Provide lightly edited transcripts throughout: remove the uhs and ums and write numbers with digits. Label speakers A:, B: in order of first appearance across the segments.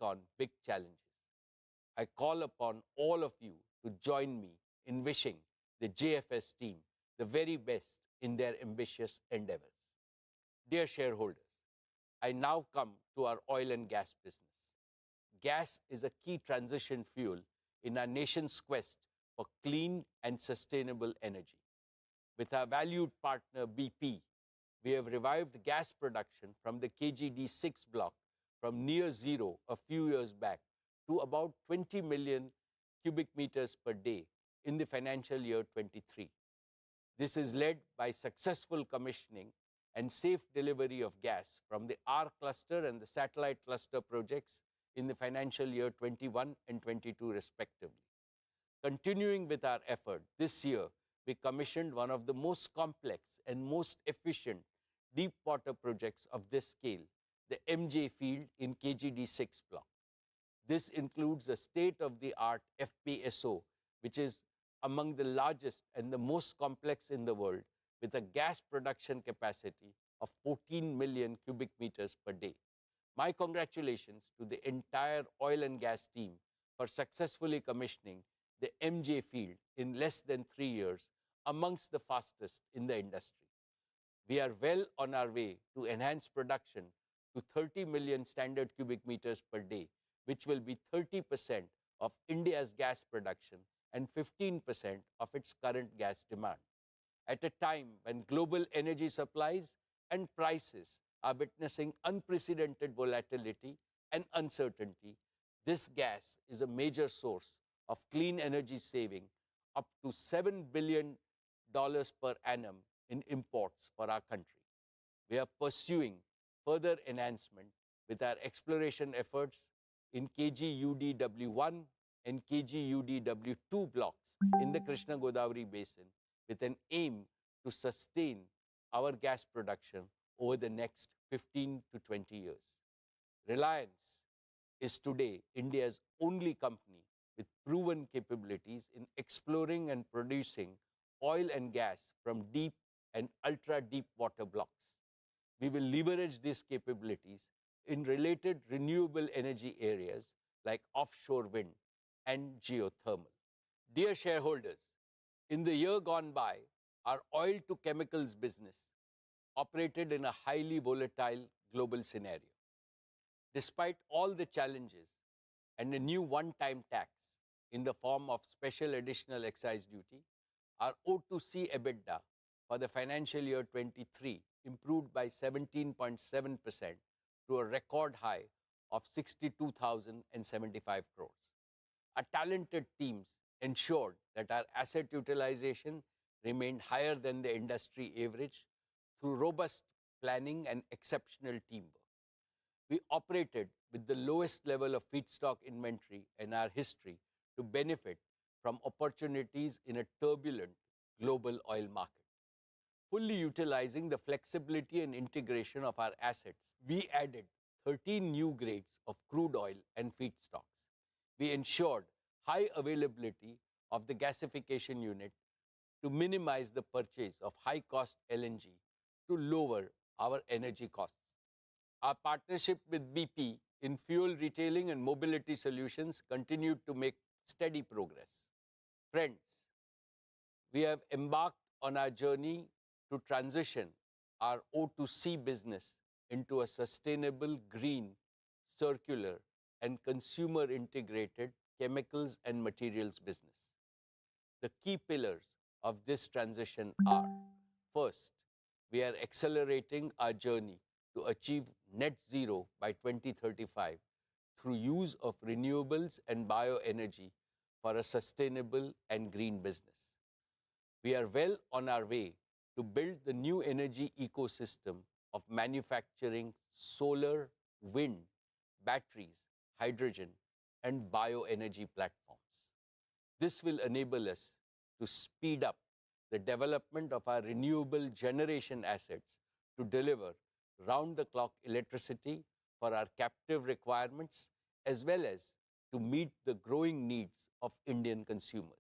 A: on big challenges. I call upon all of you to join me in wishing the JFS team the very best in their ambitious endeavors. Dear shareholders, I now come to our oil and gas business. Gas is a key transition fuel in our nation's quest for clean and sustainable energy. With our valued partner BP, we have revived gas production from the KGD6 block from near zero a few years back to about 20 million cubic meters per day in the financial year 23. This is led by successful commissioning and safe delivery of gas from the R cluster and the satellite cluster projects in the financial year 21 and 22 respectively. Continuing with our effort, this year we commissioned one of the most complex and most efficient deep water projects of this scale, the MJ field in KGD6 block. This includes a state-of-the-art FPSO, which is among the largest and the most complex in the world, with a gas production capacity of 14 million cubic meters per day. My congratulations to the entire oil and gas team for successfully commissioning the MJ field in less than 3 years, amongst the fastest in the industry. We are well on our way to enhance production to 30 million standard cubic meters per day, which will be 30% of India's gas production and 15% of its current gas demand. At a time when global energy supplies and prices are witnessing unprecedented volatility and uncertainty, this gas is a major source of clean energy saving, up to $7 billion per annum in imports for our country. We are pursuing further enhancement with our exploration efforts in KGUDW1 and KGUDW2 blocks in the Krishna Godavari basin, with an aim to sustain our gas production over the next 15 to 20 years. Reliance is today India's only company with proven capabilities in exploring and producing oil and gas from deep and ultra-deep water blocks. We will leverage these capabilities in related renewable energy areas like offshore wind and geothermal. Dear shareholders, in the year gone by, our oil to chemicals business operated in a highly volatile global scenario. Despite all the challenges and a new one-time tax in the form of special additional excise duty, our O2C EBITDA for the financial year 23 improved by 17.7% to a record high of 62,075 crores. Our talented teams ensured that our asset utilization remained higher than the industry average through robust planning and exceptional teamwork. We operated with the lowest level of feedstock inventory in our history to benefit from opportunities in a turbulent global oil market. Fully utilizing the flexibility and integration of our assets, we added 13 new grades of crude oil and feedstocks. We ensured high availability of the gasification unit to minimize the purchase of high-cost LNG to lower our energy costs. Our partnership with BP in fuel retailing and mobility solutions continued to make steady progress. Friends, we have embarked on our journey to transition our O2C business into a sustainable, green, circular, and consumer-integrated chemicals and materials business. The key pillars of this transition are: first, we are accelerating our journey to achieve net zero by 2035 through use of renewables and bioenergy for a sustainable and green business. We are well on our way to build the new energy ecosystem of manufacturing solar, wind, batteries, hydrogen, and bioenergy platforms. This will enable us to speed up the development of our renewable generation assets to deliver round-the-clock electricity for our captive requirements, as well as to meet the growing needs of Indian consumers.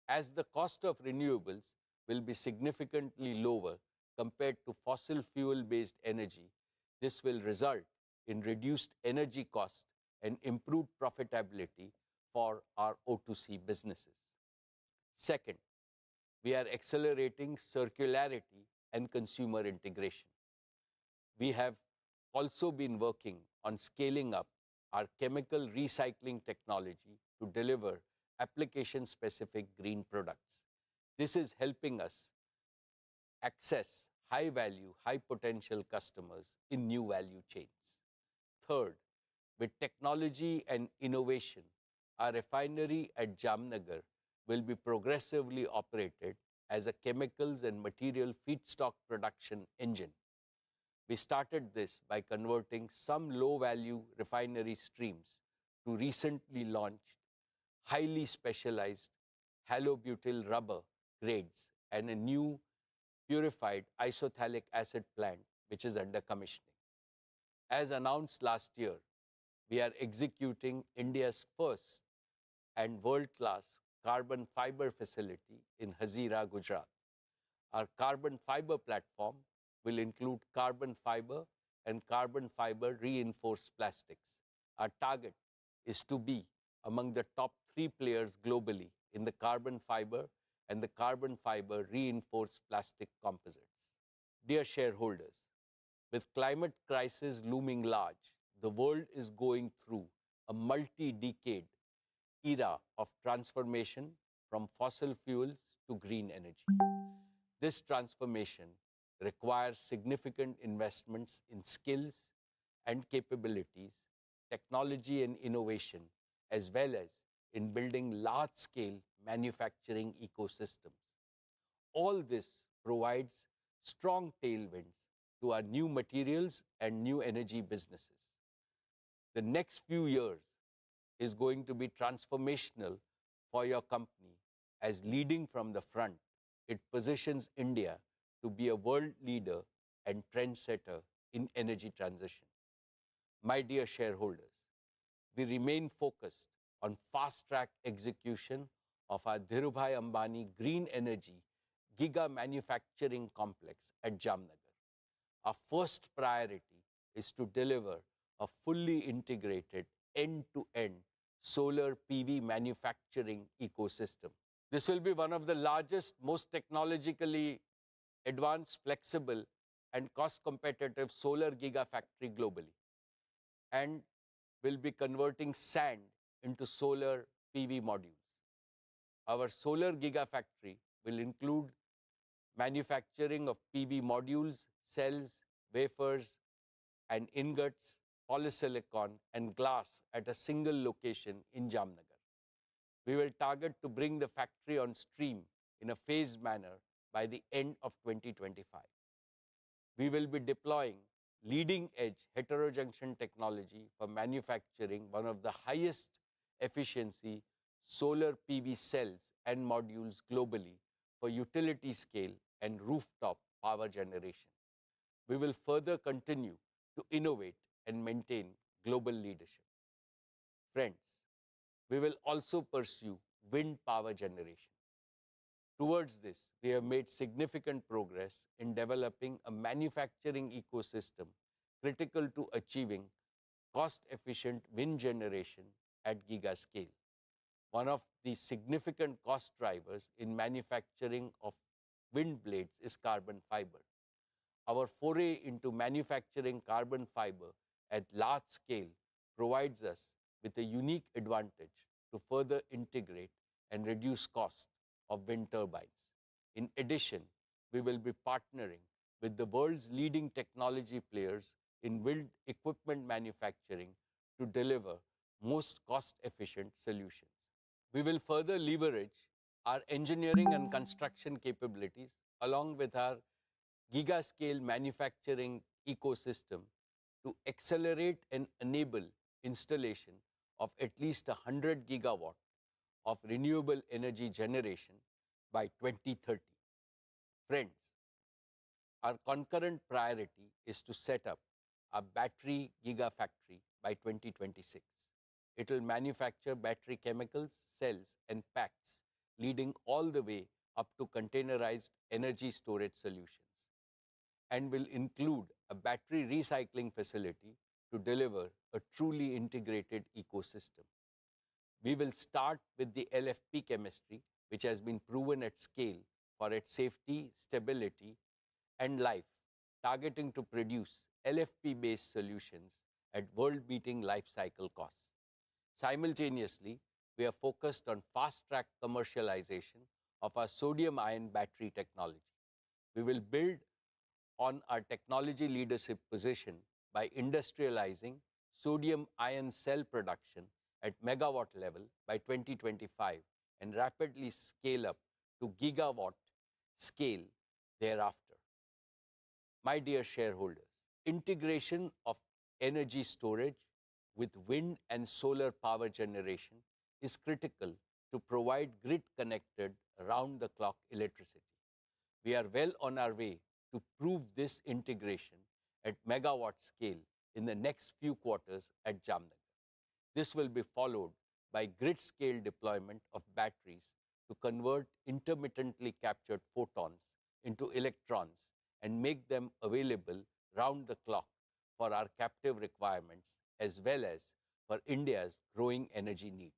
A: As the cost of renewables will be significantly lower compared to fossil fuel-based energy, this will result in reduced energy cost and improved profitability for our O2C businesses. Second, we are accelerating circularity and consumer integration. We have also been working on scaling up our chemical recycling technology to deliver application-specific green products. This is helping us access high-value, high-potential customers in new value chains. Third, with technology and innovation, our refinery at Jamnagar will be progressively operated as a chemicals and material feedstock production engine. We started this by converting some low-value refinery streams to recently launched, highly specialized halobutyl rubber grades and a new purified isophthalic acid plant, which is under commissioning. As announced last year, we are executing India's first and world-class carbon fiber facility in Hazira, Gujarat. Our carbon fiber platform will include carbon fiber and carbon fiber reinforced plastics. Our target is to be among the top 3 players globally in the carbon fiber and the carbon fiber reinforced plastic composites. Dear shareholders, with climate crisis looming large, the world is going through a multi-decade era of transformation from fossil fuels to green energy. This transformation requires significant investments in skills and capabilities, technology and innovation, as well as in building large-scale manufacturing ecosystems. All this provides strong tailwinds to our new materials and new energy businesses. The next few years is going to be transformational for your company as leading from the front. It positions India to be a world leader and trendsetter in energy transition. My dear shareholders, we remain focused on fast-track execution of our Dhirubhai Ambani Green Energy Giga Manufacturing Complex at Jamnagar. Our first priority is to deliver a fully integrated end-to-end solar PV manufacturing ecosystem. This will be one of the largest, most technologically advanced, flexible, and cost-competitive solar gigafactory globally, and will be converting sand into solar PV modules. Our solar gigafactory will include manufacturing of PV modules, cells, wafers, and ingots, polysilicon, and glass at a single location in Jamnagar. We will target to bring the factory on stream in a phased manner by the end of 2025. We will be deploying leading-edge heterojunction technology for manufacturing one of the highest efficiency solar PV cells and modules globally for utility scale and rooftop power generation. We will further continue to innovate and maintain global leadership. Friends, we will also pursue wind power generation. Towards this, we have made significant progress in developing a manufacturing ecosystem critical to achieving cost-efficient wind generation at giga scale. One of the significant cost drivers in manufacturing of wind blades is carbon fiber. Our foray into manufacturing carbon fiber at large scale provides us with a unique advantage to further integrate and reduce cost of wind turbines. In addition, we will be partnering with the world's leading technology players in wind equipment manufacturing to deliver most cost-efficient solutions. We will further leverage our engineering and construction capabilities along with our giga-scale manufacturing ecosystem to accelerate and enable installation of at least 100 gigawatt of renewable energy generation by 2030. Friends, our concurrent priority is to set up a battery gigafactory by 2026. It will manufacture battery chemicals, cells, and packs, leading all the way up to containerized energy storage solutions, and will include a battery recycling facility to deliver a truly integrated ecosystem. We will start with the LFP chemistry, which has been proven at scale for its safety, stability, and life, targeting to produce LFP-based solutions at world-beating life cycle costs. Simultaneously, we are focused on fast-track commercialization of our sodium-ion battery technology. We will build on our technology leadership position by industrializing sodium-ion cell production at megawatt level by 2025 and rapidly scale up to gigawatt scale thereafter. My dear shareholders, integration of energy storage with wind and solar power generation is critical to provide grid-connected, round-the-clock electricity. We are well on our way to prove this integration at megawatt scale in the next few quarters at Jamnagar. This will be followed by grid-scale deployment of batteries to convert intermittently captured photons into electrons and make them available round the clock for our captive requirements as well as for India's growing energy needs.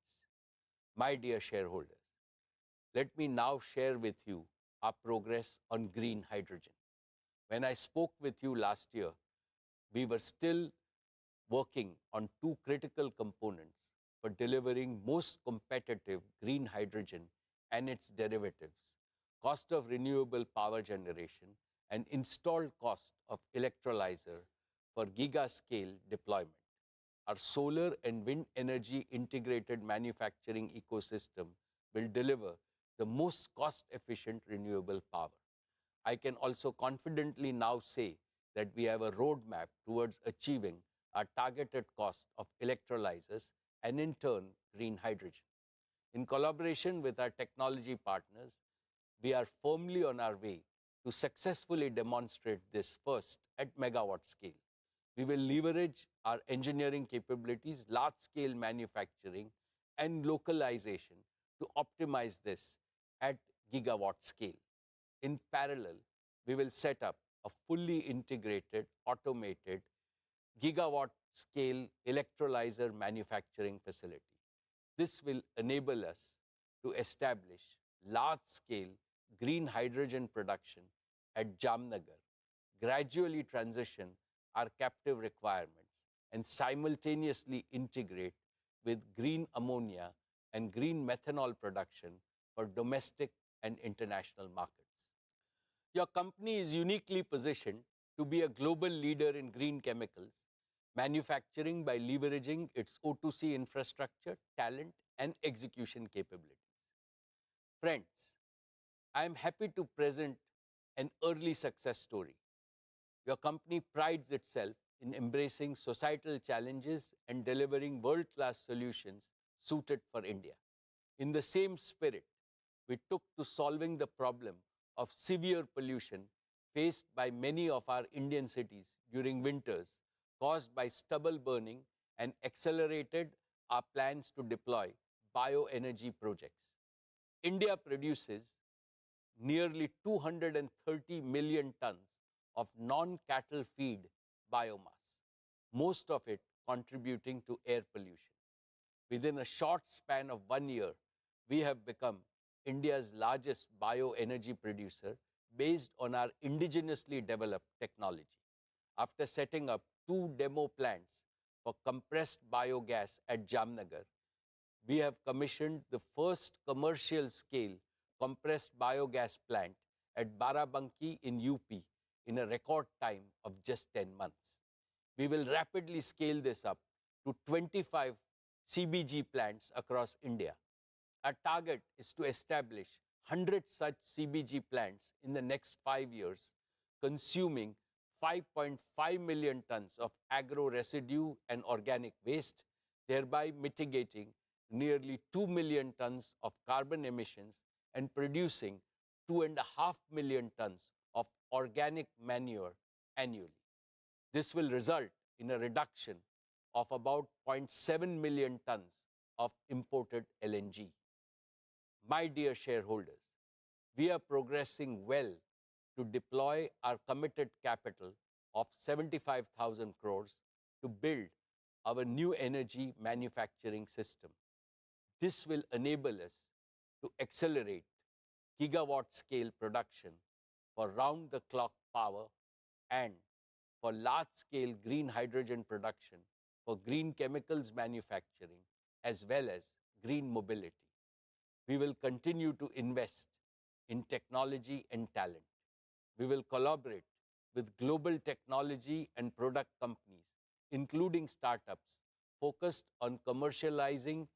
A: My dear shareholders, let me now share with you our progress on green hydrogen. When I spoke with you last year, we were still working on two critical components for delivering most competitive green hydrogen and its derivatives, cost of renewable power generation and installed cost of electrolyzer for giga-scale deployment. Our solar and wind energy integrated manufacturing ecosystem will deliver the most cost-efficient renewable power. I can also confidently now say that we have a roadmap towards achieving our targeted cost of electrolyzers and in turn green hydrogen. In collaboration with our technology partners, we are firmly on our way to successfully demonstrate this first at megawatt scale. We will leverage our engineering capabilities, large-scale manufacturing, and localization to optimize this at gigawatt scale. In parallel, we will set up a fully integrated, automated, gigawatt-scale electrolyzer manufacturing facility. This will enable us to establish large-scale green hydrogen production at Jamnagar, gradually transition our captive requirements, and simultaneously integrate with green ammonia and green methanol production for domestic and international markets. Your company is uniquely positioned to be a global leader in green chemicals, manufacturing by leveraging its O2C infrastructure, talent, and execution capabilities. Friends, I am happy to present an early success story. Your company prides itself in embracing societal challenges and delivering world-class solutions suited for India. In the same spirit, we took to solving the problem of severe pollution faced by many of our Indian cities during winters caused by stubble burning and accelerated our plans to deploy bioenergy projects. India produces nearly 230 million tons of non-cattle feed biomass, most of it contributing to air pollution. Within a short span of 1 year, we have become India's largest bioenergy producer based on our indigenously developed technology. After setting up 2 demo plants for compressed biogas at Jamnagar, we have commissioned the first commercial-scale compressed biogas plant at Barabanki in UP in a record time of just 10 months. We will rapidly scale this up to 25 CBG plants across India. Our target is to establish 100 such CBG plants in the next 5 years, consuming 5.5 million tons of agro residue and organic waste, thereby mitigating nearly 2 million tons of carbon emissions and producing 2.5 million tons of organic manure annually. This will result in a reduction of about 0.7 million tons of imported LNG. My dear shareholders, we are progressing well to deploy our committed capital of 75,000 crores to build our new energy manufacturing system. This will enable us to accelerate gigawatt scale production for round the clock power and for large scale green hydrogen production for green chemicals manufacturing as well as green mobility. We will continue to invest in technology and talent. We will collaborate with global technology and product companies, including startups, focused on commercializing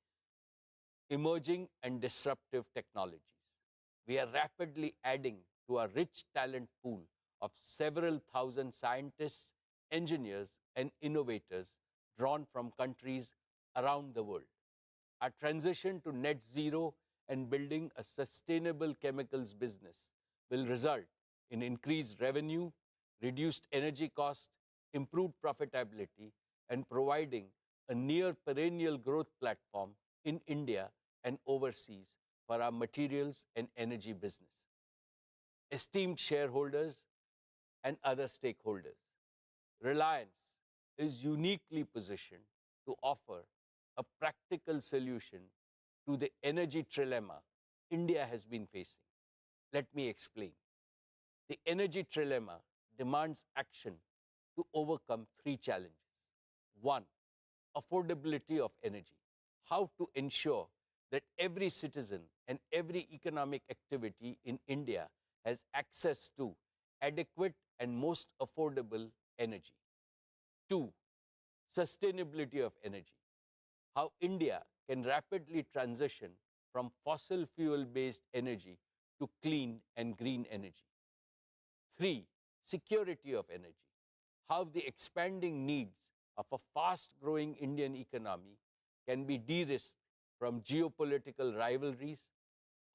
A: emerging and disruptive technologies. We are rapidly adding to our rich talent pool of several thousand scientists, engineers, and innovators drawn from countries around the world. Our transition to net zero and building a sustainable chemicals business will result in increased revenue, reduced energy cost, improved profitability, and providing a near perennial growth platform in India and overseas for our materials and energy business. Esteemed shareholders and other stakeholders, Reliance is uniquely positioned to offer a practical solution to the energy trilemma India has been facing. Let me explain. The energy trilemma demands action to overcome three challenges. One, affordability of energy. How to ensure that every citizen and every economic activity in India has access to adequate and most affordable energy. Two, sustainability of energy. How India can rapidly transition from fossil fuel-based energy to clean and green energy. Three, security of energy. How the expanding needs of a fast-growing Indian economy can be de-risked from geopolitical rivalries,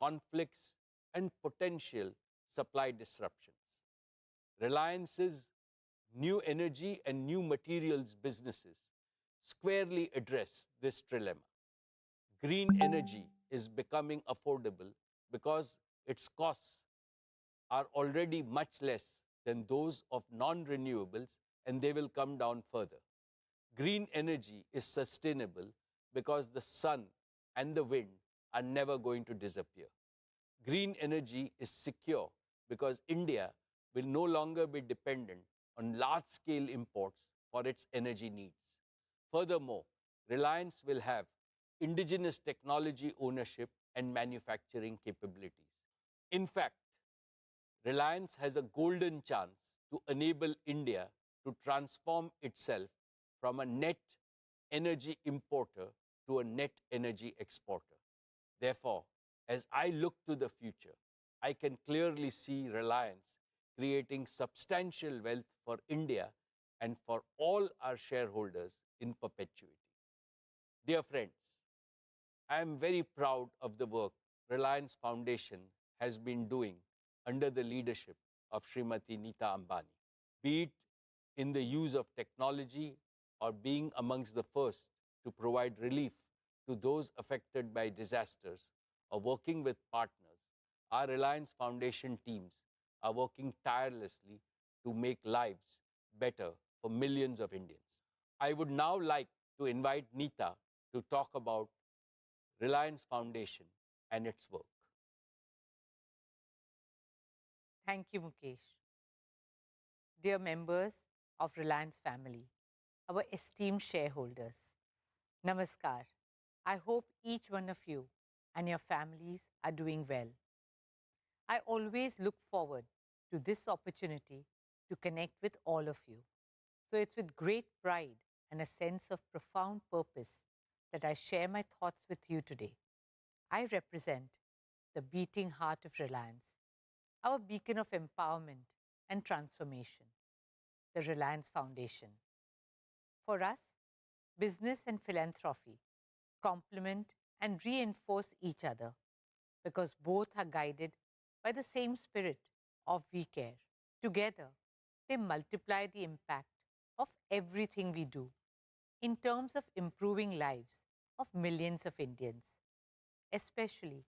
A: conflicts, and potential supply disruptions. Reliance's new energy and new materials businesses squarely address this trilemma. Green energy is becoming affordable because its costs are already much less than those of non-renewables, and they will come down further. Green energy is sustainable because the sun and the wind are never going to disappear. Green energy is secure because India will no longer be dependent on large-scale imports for its energy needs. Furthermore, Reliance will have indigenous technology ownership and manufacturing capabilities. In fact, Reliance has a golden chance to enable India to transform itself from a net energy importer to a net energy exporter. Therefore, as I look to the future, I can clearly see Reliance creating substantial wealth for India and for all our shareholders in perpetuity. Dear friends, I am very proud of the work Reliance Foundation has been doing under the leadership of Srimati Nita Ambani, be it in the use of technology or being amongst the first to provide relief to those affected by disasters or working with partners. Our Reliance Foundation teams are working tirelessly to make lives better for millions of Indians. I would now like to invite Nita to talk about Reliance Foundation and its work.
B: Thank you, Mukesh. Dear members of Reliance family, our esteemed shareholders, Namaskar. I hope each one of you and your families are doing well. I always look forward to this opportunity to connect with all of you. So it's with great pride and a sense of profound purpose that I share my thoughts with you today. I represent the beating heart of Reliance, our beacon of empowerment and transformation, the Reliance Foundation. For us, business and philanthropy complement and reinforce each other because both are guided by the same spirit of we care. Together, they multiply the impact of everything we do in terms of improving lives of millions of Indians, especially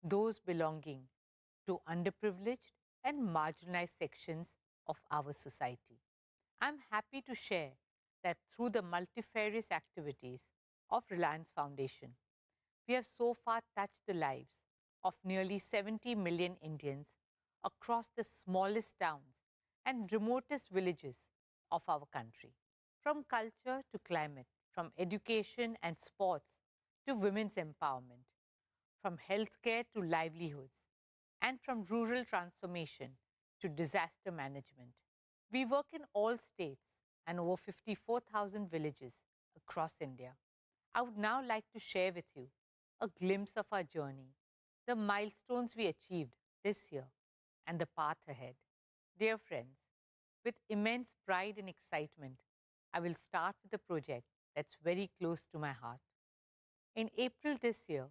B: those belonging to underprivileged and marginalized sections of our society. I'm happy to share that through the multifarious activities of Reliance Foundation, we have so far touched the lives of nearly 70 million Indians across the smallest towns and remotest villages of our country. From culture to climate, from education and sports to women's empowerment, from healthcare to livelihoods, and from rural transformation to disaster management. We work in all states and over 54,000 villages across India. I would now like to share with you a glimpse of our journey, the milestones we achieved this year, and the path ahead. Dear friends, with immense pride and excitement, I will start with a project that's very close to my heart. In April this year,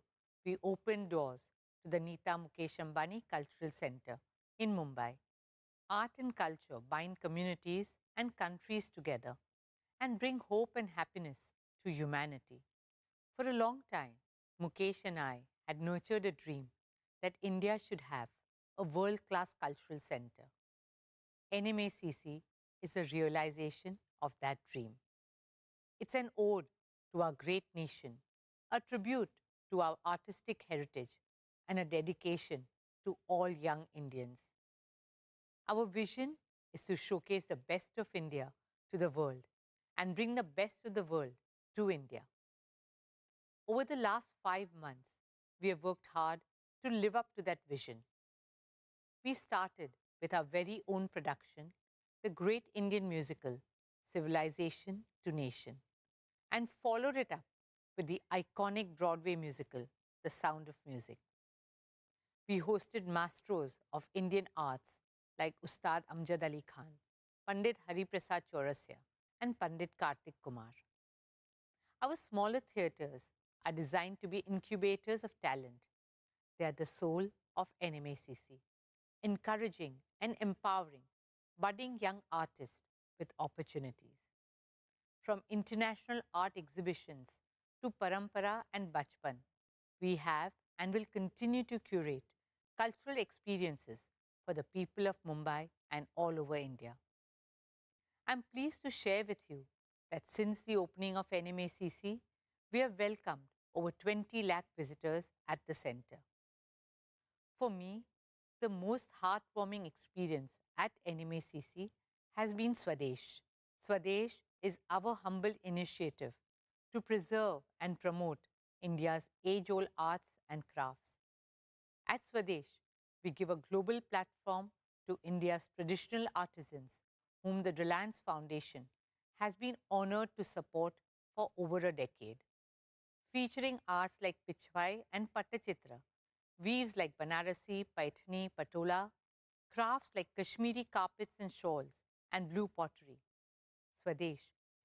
B: we opened doors to the Neeta Mukesh Ambani Cultural Center in Mumbai. Art and culture bind communities and countries together and bring hope and happiness to humanity. For a long time, Mukesh and I had nurtured a dream that India should have a world class cultural center. NMACC is a realization of that dream. It's an ode to our great nation, a tribute to our artistic heritage, and a dedication to all young Indians. Our vision is to showcase the best of India to the world and bring the best of the world to India. Over the last 5 months, we have worked hard to live up to that vision. We started with our very own production, the great Indian musical, Civilization to Nation, and followed it up with the iconic Broadway musical, The Sound of Music. We hosted maestros of Indian arts like Ustad Amjad Ali Khan, Pandit Hari Prasad Chaurasya, and Pandit Kartik Kumar. Our smaller theatres are designed to be incubators of talent. They are the soul of NMACC, encouraging and empowering budding young artists with opportunities. From international art exhibitions to Parampara and Bachpan, we have and will continue to curate cultural experiences for the people of Mumbai and all over India. I'm pleased to share with you that since the opening of NMACC, we have welcomed over 20 lakh visitors at the center. For me, the most heartwarming experience at NMACC has been Swadesh. Swadesh is our humble initiative to preserve and promote India's age-old arts and crafts. At Swadesh, we give a global platform to India's traditional artisans, whom the Reliance Foundation has been honored to support for over a decade. Featuring arts like Pichwai and Pattachitra, weaves like Banarasi, Paithani, Patola, crafts like Kashmiri carpets and shawls, and blue pottery. Swadesh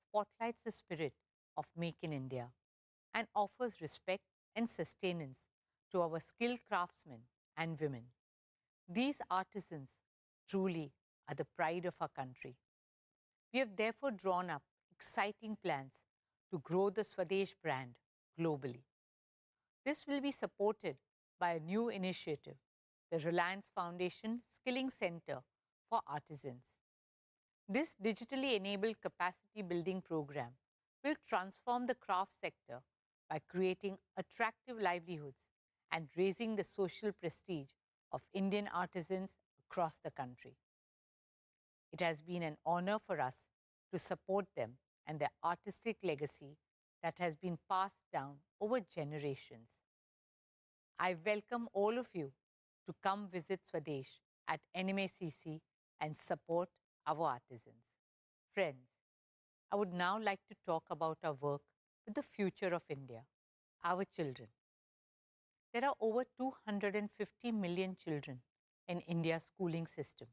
B: spotlights the spirit of Make in India and offers respect and sustenance to our skilled craftsmen and women. These artisans truly are the pride of our country. We have therefore drawn up exciting plans to grow the Swadesh brand globally. This will be supported by a new initiative, the Reliance Foundation Skilling Center for Artisans. This digitally enabled capacity building program will transform the craft sector by creating attractive livelihoods and raising the social prestige of Indian artisans across the country. It has been an honor for us to support them and their artistic legacy that has been passed down over generations. I welcome all of you to come visit Swadesh at NMACC and support our artisans. Friends, I would now like to talk about our work with the future of India, our children. There are over 250 million children in India's schooling system.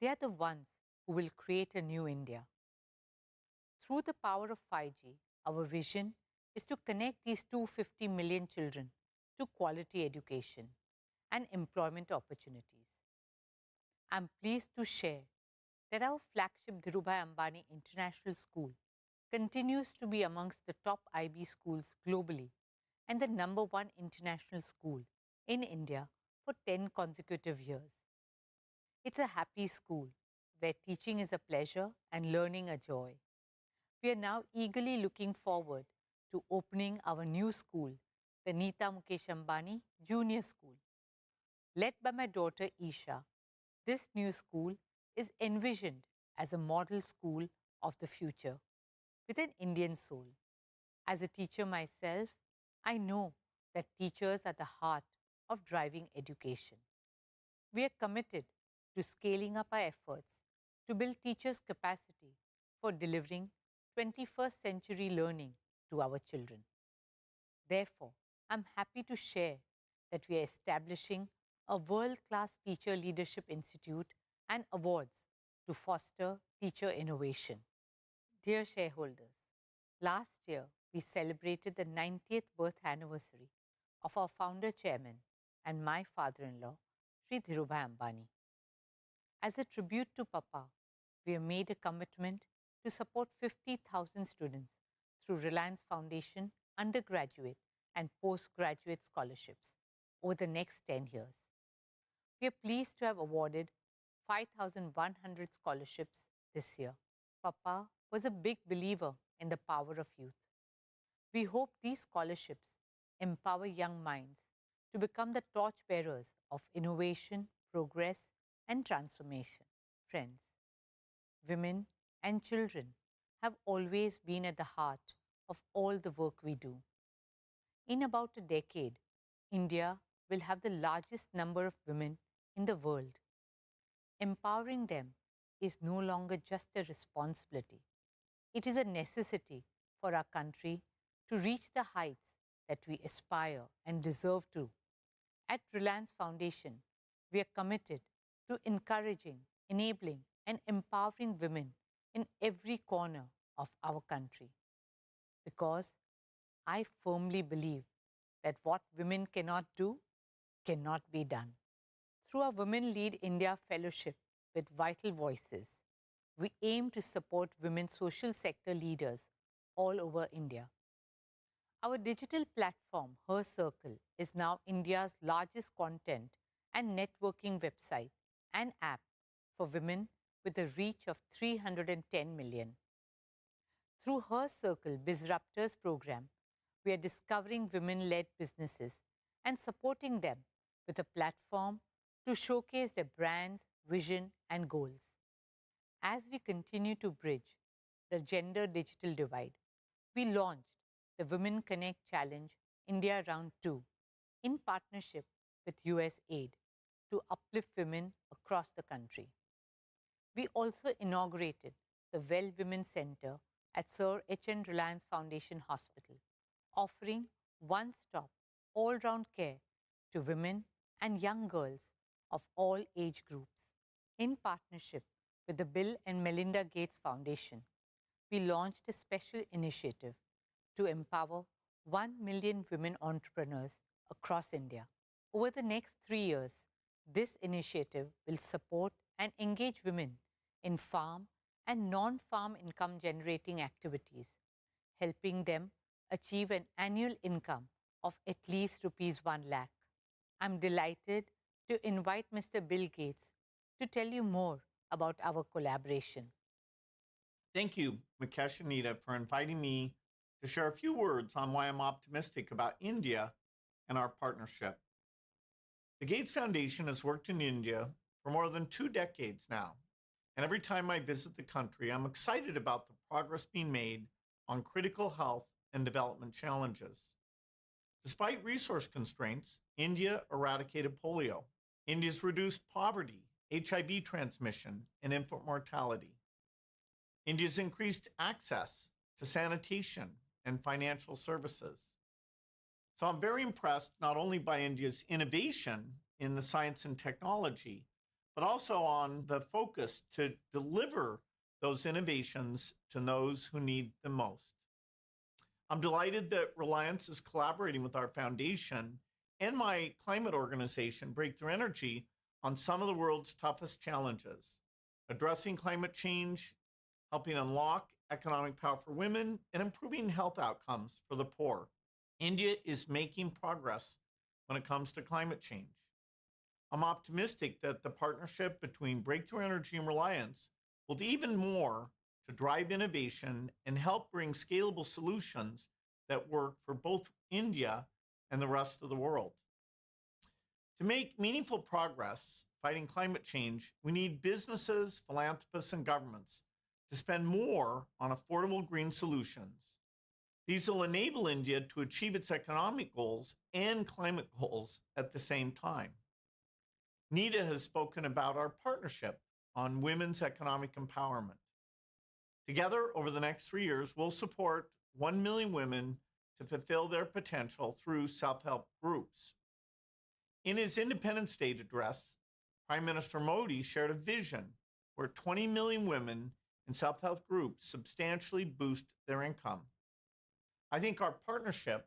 B: They are the ones who will create a new India. Through the power of 5G, our vision is to connect these 250 million children to quality education and employment opportunities. I'm pleased to share that our flagship Dhirubhai Ambani International School continues to be amongst the top IB schools globally and the #1 international school in India for 10 consecutive years. It's a happy school where teaching is a pleasure and learning a joy. we are now eagerly looking forward to opening our new school, the Neeta Mukesh Ambani Junior School. Led by my daughter Isha, this new school is envisioned as a model school of the future with an Indian soul. As a teacher myself, I know that teachers are the heart of driving education. We are committed to scaling up our efforts to build teachers' capacity for delivering 21st century learning to our children. Therefore, I'm happy to share that we are establishing a world class teacher leadership institute and awards to foster teacher innovation. Dear shareholders, last year we celebrated the 90th birth anniversary of our founder chairman and my father in law, Sri Dhirubhai Ambani. As a tribute to Papa, we have made a commitment to support 50,000 students through Reliance Foundation undergraduate and postgraduate scholarships over the next 10 years. We are pleased to have awarded 5,100 scholarships this year. Papa was a big believer in the power of youth. We hope these scholarships empower young minds to become the torchbearers of innovation, progress, and transformation. Friends, women, and children have always been at the heart of all the work we do. In about a decade, India will have the largest number of women in the world. Empowering them is no longer just a responsibility, it is a necessity for our country to reach the heights that we aspire and deserve to. At Reliance Foundation, we are committed to encouraging, enabling, and empowering women in every corner of our country. Because I firmly believe that what women cannot do cannot be done. Through our Women Lead India Fellowship with Vital Voices, we aim to support women social sector leaders all over India. Our digital platform, Her Circle, is now India's largest content and networking website and app for women with a reach of 310 million. Through Her Circle Bizruptors program, we are discovering women-led businesses and supporting them with a platform to showcase their brands, vision, and goals. As we continue to bridge the gender digital divide, we launched the Women Connect Challenge India Round 2 in partnership with USAID to uplift women across the country. We also inaugurated the Well Women Center at Sir H.N. Reliance Foundation Hospital, offering one-stop, all-round care to women and young girls of all age groups. In partnership with the Bill and Melinda Gates Foundation, we launched a special initiative to empower 1 million women entrepreneurs across India. Over the next 3 years, this initiative will support and engage women in farm and non-farm income generating activities, helping them achieve an annual income of at least rupees 1 lakh. I'm delighted to invite Mr. Bill Gates to tell you more about our collaboration.
C: Thank you, Mukesh and Neeta, for inviting me to share a few words on why I'm optimistic about India and our partnership. The Gates Foundation has worked in India for more than 2 decades now, and every time I visit the country, I'm excited about the progress being made on critical health and development challenges. Despite resource constraints, India eradicated polio. India's reduced poverty, HIV transmission, and infant mortality. India's increased access to sanitation and financial services. So I'm very impressed not only by India's innovation in the science and technology, but also on the focus to deliver those innovations to those who need them most. I'm delighted that Reliance is collaborating with our foundation and my climate organization, Breakthrough Energy, on some of the world's toughest challenges, addressing climate change, helping unlock economic power for women, and improving health outcomes for the poor. India is making progress when it comes to climate change. I'm optimistic that the partnership between Breakthrough Energy and Reliance will do even more to drive innovation and help bring scalable solutions that work for both India and the rest of the world. To make meaningful progress fighting climate change, we need businesses, philanthropists, and governments to spend more on affordable green solutions. These will enable India to achieve its economic goals and climate goals at the same time. Nita has spoken about our partnership on women's economic empowerment. Together, over the next 3 years, we'll support 1 million women to fulfill their potential through self-help groups. In his Independence Day address, Prime Minister Modi shared a vision where 20 million women in self-help groups substantially boost their income. I think our partnership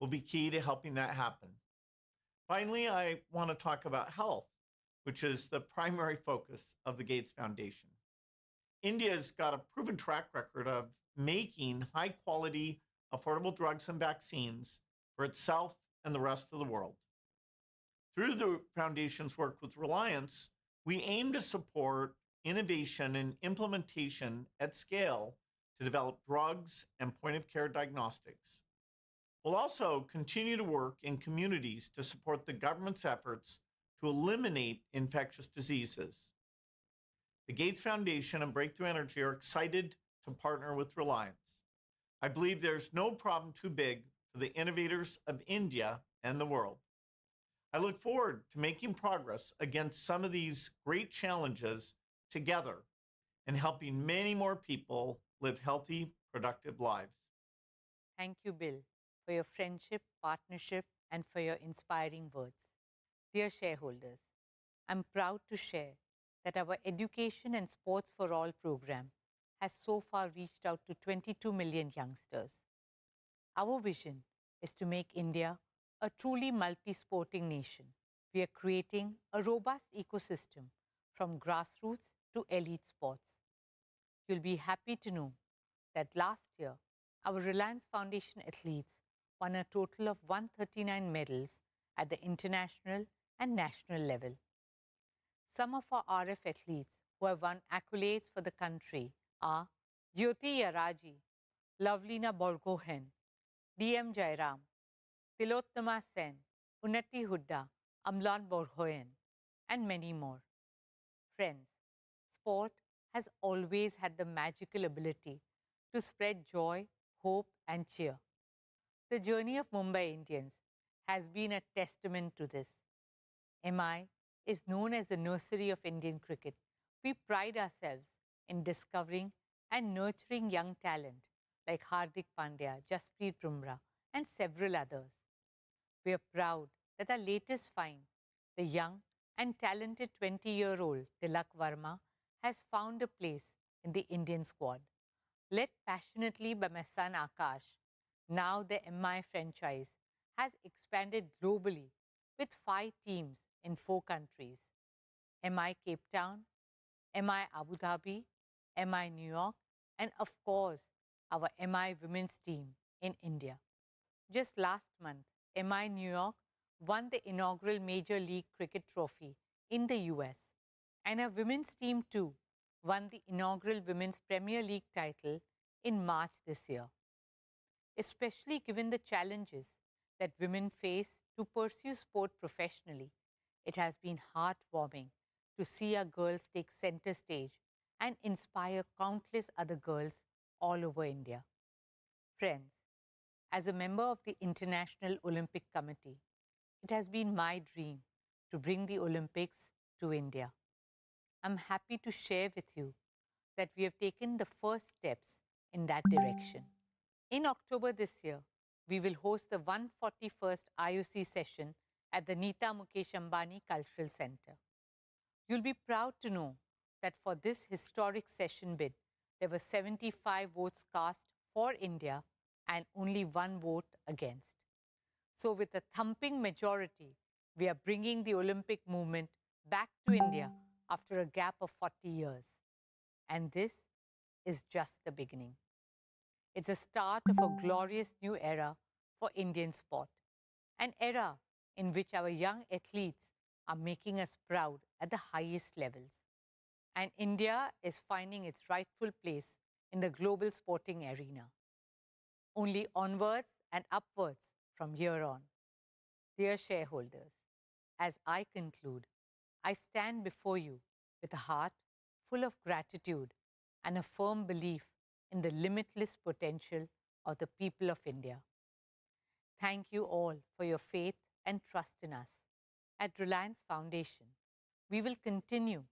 C: will be key to helping that happen. Finally, I want to talk about health, which is the primary focus of the Gates Foundation. India's got a proven track record of making high-quality, affordable drugs and vaccines for itself and the rest of the world. Through the Foundation's work with Reliance, we aim to support innovation and implementation at scale to develop drugs and point-of-care diagnostics. We'll also continue to work in communities to support the government's efforts to eliminate infectious diseases. The Gates Foundation and Breakthrough Energy are excited to partner with Reliance. I believe there's no problem too big for the innovators of India and the world. I look forward to making progress against some of these great challenges together and helping many more people live healthy, productive lives.
B: Thank you, Bill, for your friendship, partnership, and for your inspiring words. Dear shareholders, I'm proud to share that our Education and Sports for All program has so far reached out to 22 million youngsters. Our vision is to make India a truly multi-sporting nation. We are creating a robust ecosystem from grassroots to elite sports. You'll be happy to know that last year, our Reliance Foundation athletes won a total of 139 medals at the international and national level. Some of our RF athletes who have won accolades for the country are Jyoti Yaraji, Lovelina Borgohen, DM Jairam, Tilottama Sen, Unnati Hudda, Amlan Borgohen, and many more. Friends, sport has always had the magical ability to spread joy, hope, and cheer. The journey of Mumbai Indians has been a testament to this. MI is known as the nursery of Indian cricket. We pride ourselves in discovering and nurturing young talent like Hardik Pandya, Jasprit Bumrah, and several others. We are proud that our latest find, the young and talented 20-year-old Tilak Verma, has found a place in the Indian squad. Led passionately by my son Akash, now the MI franchise has expanded globally with 5 teams in 4 countries: MI Cape Town, MI Abu Dhabi, MI New York, and of course, our MI women's team in India. Just last month, MI New York won the inaugural Major League Cricket trophy in the US, and our women's team too won the inaugural Women's Premier League title in March this year. Especially given the challenges that women face to pursue sport professionally, it has been heartwarming to see our girls take center stage and inspire countless other girls all over India. Friends, as a member of the International Olympic Committee, it has been my dream to bring the Olympics to India. I'm happy to share with you that we have taken the first steps in that direction. In October this year, we will host the 141st IOC session at the Nita Mukesh Ambani Cultural Center. You'll be proud to know that for this historic session bid, there were 75 votes cast for India and only 1 vote against. So with a thumping majority, we are bringing the Olympic movement back to India after a gap of 40 years. And this is just the beginning. It's a start of a glorious new era for Indian sport, an era in which our young athletes are making us proud at the highest levels. And India is finding its rightful place in the global sporting arena. Only onwards and upwards from here on. Dear shareholders, as I conclude, I stand before you with a heart full of gratitude and a firm belief in the limitless potential of the people of India. Thank you all for your faith and trust in us. At Reliance Foundation, we will continue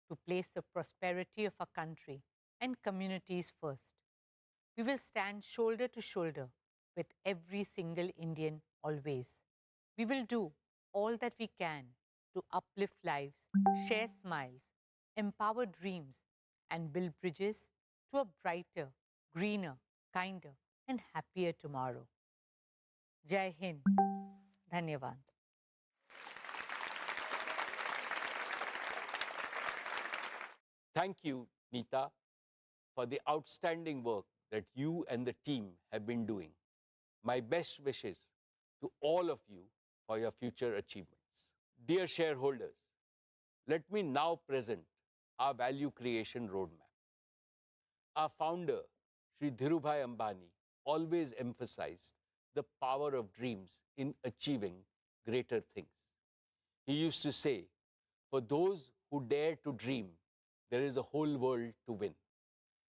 B: to place the prosperity of our country and communities first. We will stand shoulder to shoulder with every single Indian always. We will do all that we can to uplift lives, share smiles, empower dreams, and build bridges to a brighter, greener, kinder, and happier tomorrow. Jai Hind. Dhanyavad.
A: Thank you, Neeta, for the outstanding work that you and the team have been doing. My best wishes to all of you for your future achievements. Dear shareholders, let me now present our value creation roadmap. Our founder, Sri Dhirubhai Ambani, always emphasized the power of dreams in achieving greater things. He used to say, for those who dare to dream, there is a whole world to win.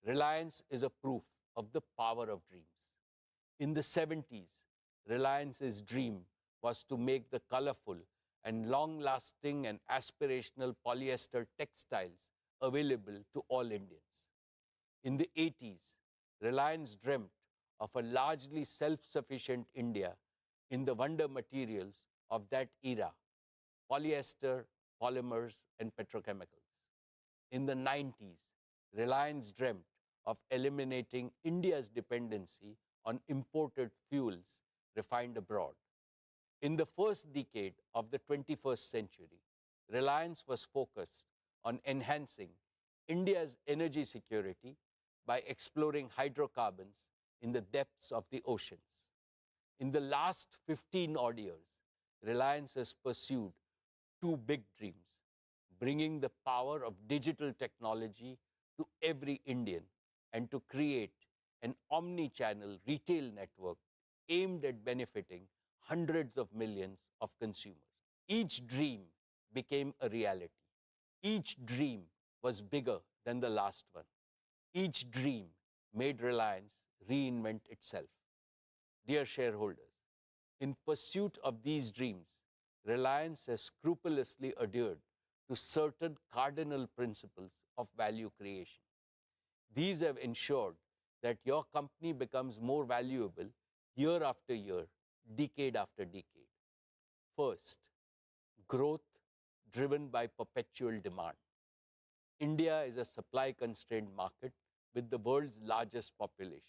A: Reliance is a proof of the power of dreams. In the 70s, Reliance's dream was to make the colorful and long-lasting and aspirational polyester textiles available to all Indians. In the 80s, Reliance dreamt of a largely self-sufficient India in the wonder materials of that era, polyester, polymers, and petrochemicals. In the 90s, Reliance dreamt of eliminating India's dependency on imported fuels refined abroad. In the first decade of the 21st century, Reliance was focused on enhancing India's energy security by exploring hydrocarbons in the depths of the oceans. In the last 15 odd years, Reliance has pursued two big dreams: bringing the power of digital technology to every Indian and to create an omni-channel retail network aimed at benefiting hundreds of millions of consumers. Each dream became a reality. Each dream was bigger than the last one. Each dream made Reliance reinvent itself. Dear shareholders, in pursuit of these dreams, Reliance has scrupulously adhered to certain cardinal principles of value creation. These have ensured that your company becomes more valuable year after year, decade after decade. First, growth driven by perpetual demand. India is a supply-constrained market with the world's largest population.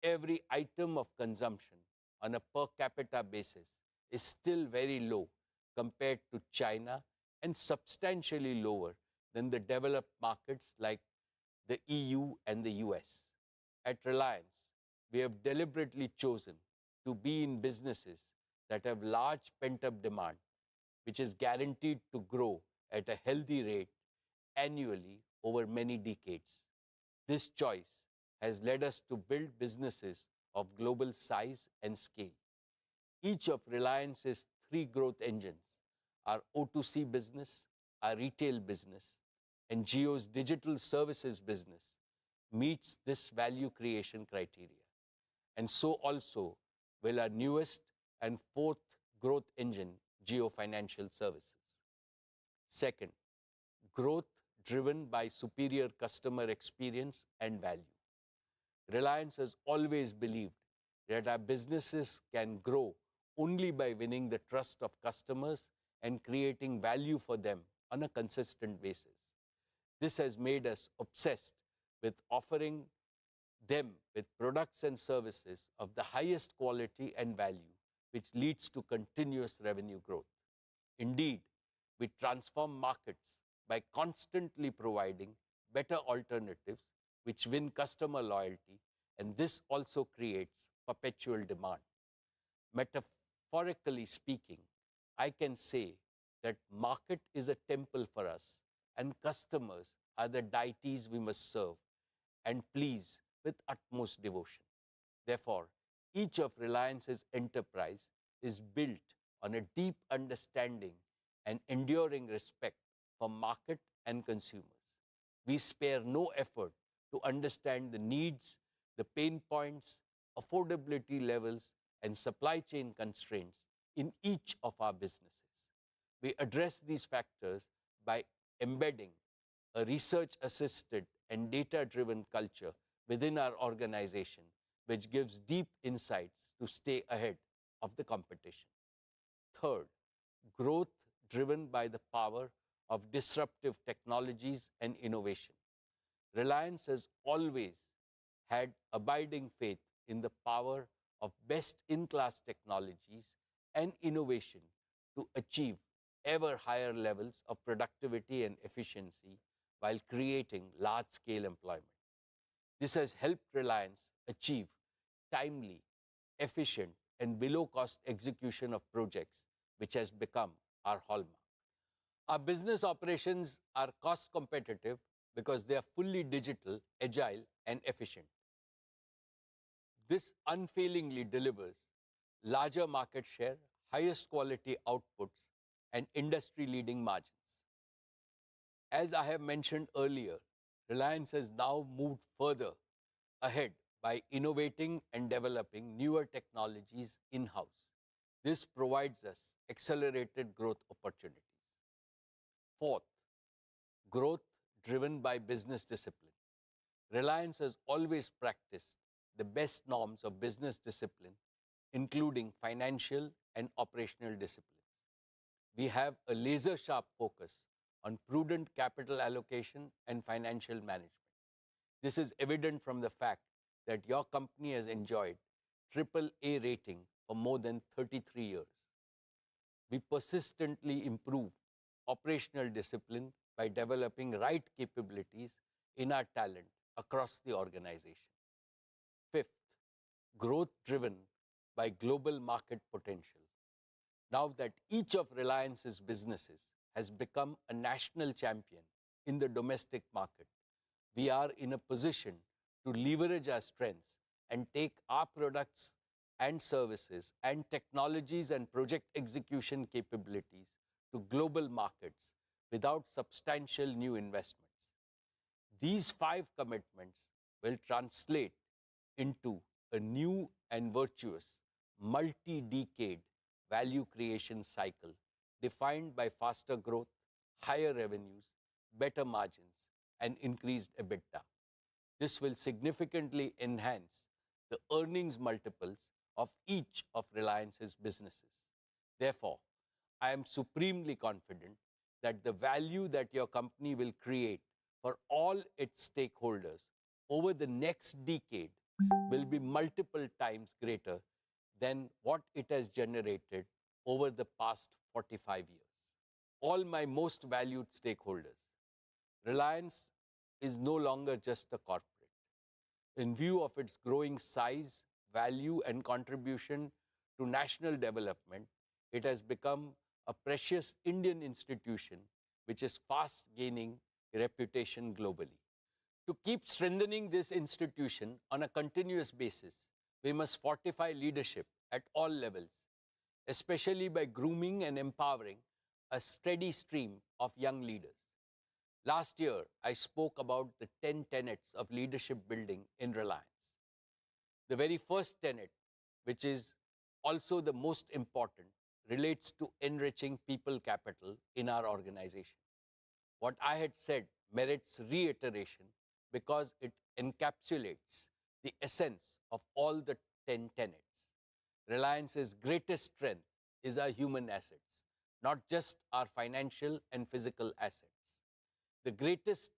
A: Every item of consumption on a per capita basis is still very low compared to China and substantially lower than the developed markets like the EU and the US. At Reliance, we have deliberately chosen to be in businesses that have large pent-up demand, which is guaranteed to grow at a healthy rate annually over many decades. This choice has led us to build businesses of global size and scale. Each of Reliance's three growth engines, our O2C business, our retail business, and Jio's digital services business, meets this value creation criteria. And so also will our newest and fourth growth engine, Jio Financial Services. Second, growth driven by superior customer experience and value. Reliance has always believed that our businesses can grow only by winning the trust of customers and creating value for them on a consistent basis. This has made us obsessed with offering them with products and services of the highest quality and value, which leads to continuous revenue growth. Indeed, we transform markets by constantly providing better alternatives which win customer loyalty, and this also creates perpetual demand. Metaphorically speaking, I can say that market is a temple for us and customers are the deities we must serve. and please with utmost devotion. Therefore, each of Reliance's enterprise is built on a deep understanding and enduring respect for market and consumers. We spare no effort to understand the needs, the pain points, affordability levels, and supply chain constraints in each of our businesses. We address these factors by embedding a research-assisted and data-driven culture within our organization, which gives deep insights to stay ahead of the competition. Third, growth driven by the power of disruptive technologies and innovation. Reliance has always had abiding faith in the power of best-in-class technologies and innovation to achieve ever higher levels of productivity and efficiency while creating large-scale employment. This has helped Reliance achieve timely, efficient, and below-cost execution of projects, which has become our hallmark. Our business operations are cost competitive because they are fully digital, agile, and efficient. This unfailingly delivers larger market share, highest quality outputs, and industry-leading margins. As I have mentioned earlier, Reliance has now moved further ahead by innovating and developing newer technologies in-house. This provides us accelerated growth opportunities. Fourth, growth driven by business discipline. Reliance has always practiced the best norms of business discipline, including financial and operational disciplines. We have a laser-sharp focus on prudent capital allocation and financial management. This is evident from the fact that your company has enjoyed AAA rating for more than 33 years. We persistently improve operational discipline by developing right capabilities in our talent across the organization. Fifth, growth driven by global market potential. Now that each of Reliance's businesses has become a national champion in the domestic market, we are in a position to leverage our strengths and take our products and services and technologies and project execution capabilities to global markets without substantial new investments. These 5 commitments will translate into a new and virtuous multi-decade value creation cycle defined by faster growth, higher revenues, better margins, and increased EBITDA. This will significantly enhance the earnings multiples of each of Reliance's businesses. Therefore, I am supremely confident that the value that your company will create for all its stakeholders over the next decade will be multiple times greater than what it has generated over the past 45 years. All my most valued stakeholders, Reliance is no longer just a corporate. In view of its growing size, value, and contribution to national development, it has become a precious Indian institution which is fast gaining reputation globally. To keep strengthening this institution on a continuous basis, we must fortify leadership at all levels, especially by grooming and empowering a steady stream of young leaders. Last year, I spoke about the 10 tenets of leadership building in Reliance. The very first tenet, which is also the most important, relates to enriching people capital in our organization. What I had said merits reiteration because it encapsulates the essence of all the 10 tenets. Reliance's greatest strength is our human assets, not just our financial and physical assets. The greatest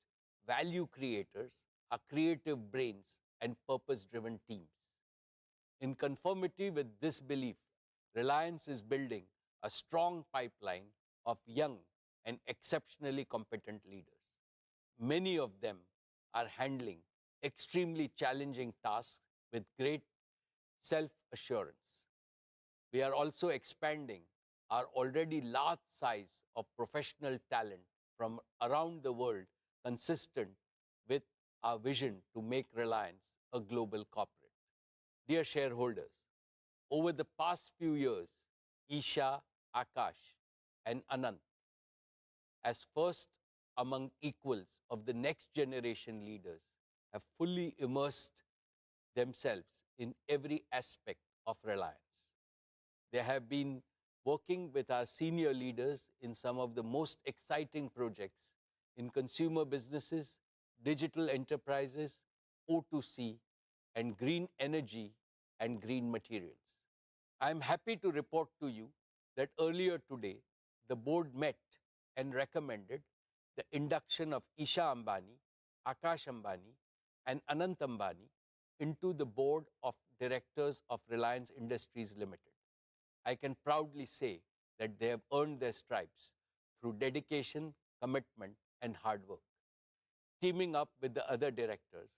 A: value creators are creative brains and purpose-driven teams. In conformity with this belief, Reliance is building a strong pipeline of young and exceptionally competent leaders. Many of them are handling extremely challenging tasks with great self-assurance. We are also expanding our already large size of professional talent from around the world, consistent with our vision to make Reliance a global corporate. Dear shareholders, over the past few years, Isha, Akash, and Anant, as first among equals of the next generation leaders, have fully immersed themselves in every aspect of Reliance. They have been working with our senior leaders in some of the most exciting projects in consumer businesses, digital enterprises, O2C, and green energy and green materials. I am happy to report to you that earlier today, the board met and recommended the induction of Isha Ambani, Akash Ambani, and Anant Ambani into the board of directors of Reliance Industries Limited. I can proudly say that they have earned their stripes through dedication, commitment, and hard work. Teaming up with the other directors,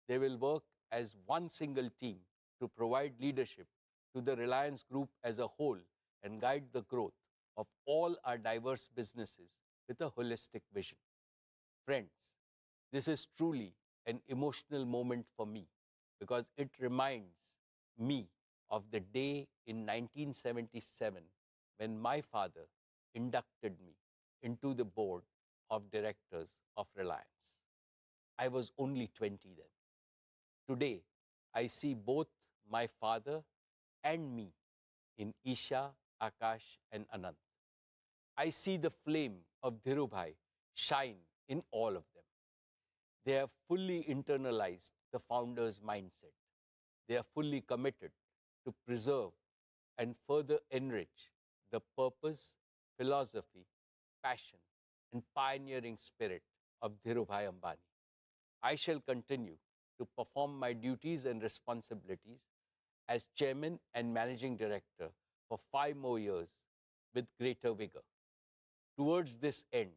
A: they will work as one single team to provide leadership to the Reliance Group as a whole and guide the growth of all our diverse businesses with a holistic vision. Friends, this is truly an emotional moment for me because it reminds me of the day in 1977 when my father inducted me into the board of directors of Reliance. I was only 20 then. Today, I see both my father and me in Isha, Akash, and Anant. I see the flame of Dhirubhai shine in all of them. They have fully internalized the founder's mindset. They are fully committed to preserve and further enrich the purpose, philosophy, passion, and pioneering spirit of Dhirubhai Ambani. I shall continue to perform my duties and responsibilities as chairman and managing director for 5 more years with greater vigor. Towards this end,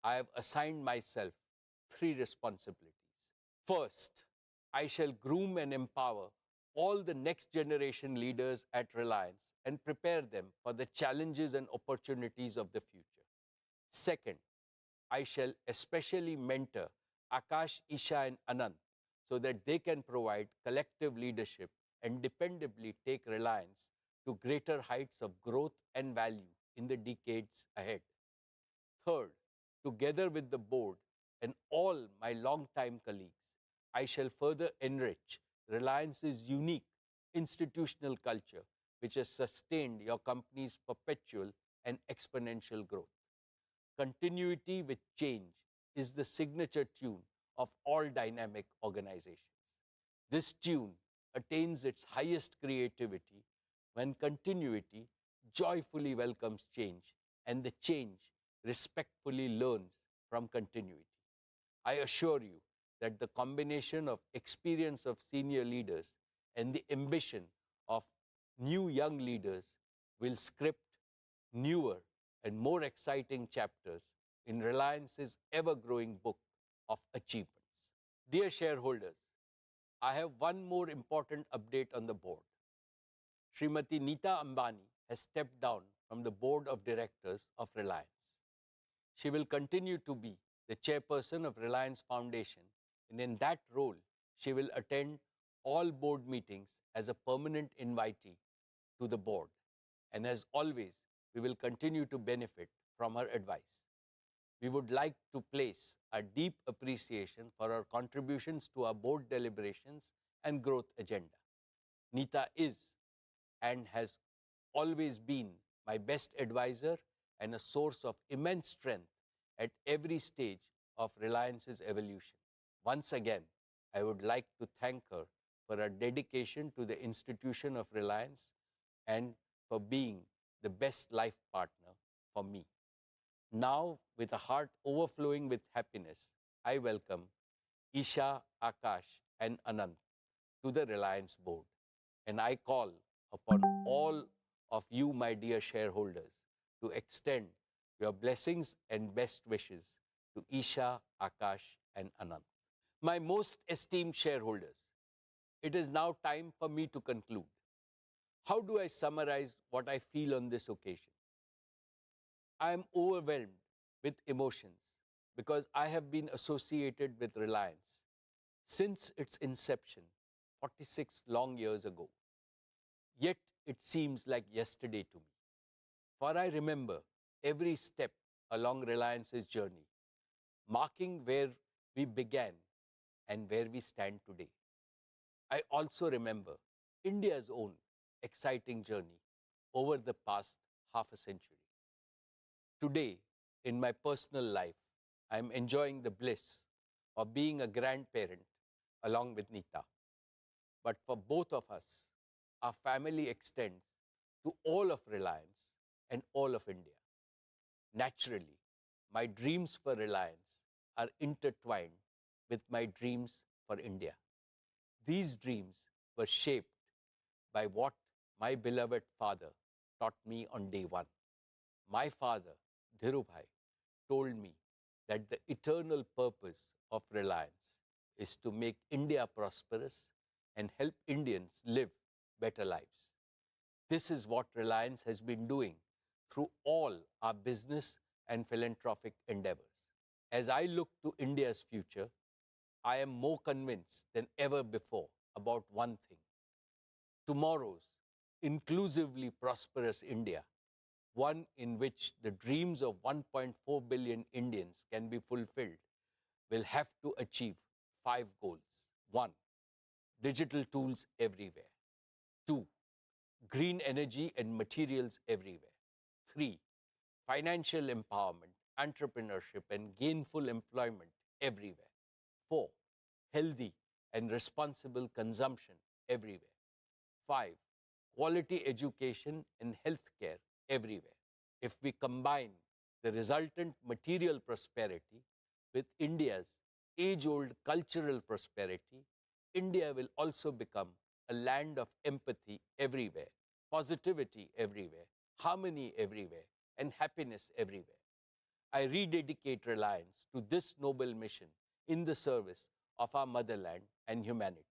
A: I have assigned myself 3 responsibilities. First, I shall groom and empower all the next generation leaders at Reliance and prepare them for the challenges and opportunities of the future. Second, I shall especially mentor Akash, Isha, and Anant so that they can provide collective leadership and dependably take Reliance to greater heights of growth and value in the decades ahead. Third, together with the board and all my long-time colleagues, I shall further enrich Reliance's unique institutional culture, which has sustained your company's perpetual and exponential growth. Continuity with change is the signature tune of all dynamic organizations. This tune attains its highest creativity when continuity joyfully welcomes change and the change respectfully learns from continuity. I assure you that the combination of experience of senior leaders and the ambition of new young leaders will script newer and more exciting chapters in Reliance's ever-growing book of achievements. Dear shareholders, I have one more important update on the board. Srimati Neeta Ambani has stepped down from the board of directors of Reliance. She will continue to be the chairperson of Reliance Foundation, and in that role, she will attend all board meetings as a permanent invitee to the board. And as always, we will continue to benefit from her advice. We would like to place a deep appreciation for her contributions to our board deliberations and growth agenda. Neeta is and has always been my best advisor and a source of immense strength at every stage of Reliance's evolution. Once again, I would like to thank her for her dedication to the institution of Reliance and for being the best life partner for me. Now, with a heart overflowing with happiness, I welcome Isha, Akash, and Anant to the Reliance board. And I call upon all of you, my dear shareholders, to extend your blessings and best wishes to Isha, Akash, and Anant. My most esteemed shareholders, it is now time for me to conclude. How do I summarize what I feel on this occasion? I am overwhelmed with emotions because I have been associated with Reliance since its inception 46 long years ago. Yet it seems like yesterday to me. For I remember every step along Reliance's journey, marking where we began and where we stand today. I also remember India's own exciting journey over the past half a century. Today, in my personal life, I am enjoying the bliss of being a grandparent along with Neeta. But for both of us, our family extends to all of Reliance and all of India. Naturally, my dreams for Reliance are intertwined with my dreams for India. These dreams were shaped by what my beloved father taught me on day one. My father, Dhirubhai, told me that the eternal purpose of Reliance is to make India prosperous and help Indians live better lives. This is what Reliance has been doing through all our business and philanthropic endeavors. As I look to India's future, I am more convinced than ever before about one thing. Tomorrow's inclusively prosperous India, one in which the dreams of 1.4 billion Indians can be fulfilled, will have to achieve 5 goals. 1. Digital tools everywhere. 2. Green energy and materials everywhere. 3. Financial empowerment, entrepreneurship, and gainful employment everywhere. 4. Healthy and responsible consumption everywhere. 5. Quality education and healthcare everywhere. If we combine the resultant material prosperity with India's age-old cultural prosperity, India will also become a land of empathy everywhere, positivity everywhere, harmony everywhere, and happiness everywhere. I rededicate Reliance to this noble mission in the service of our motherland and humanity.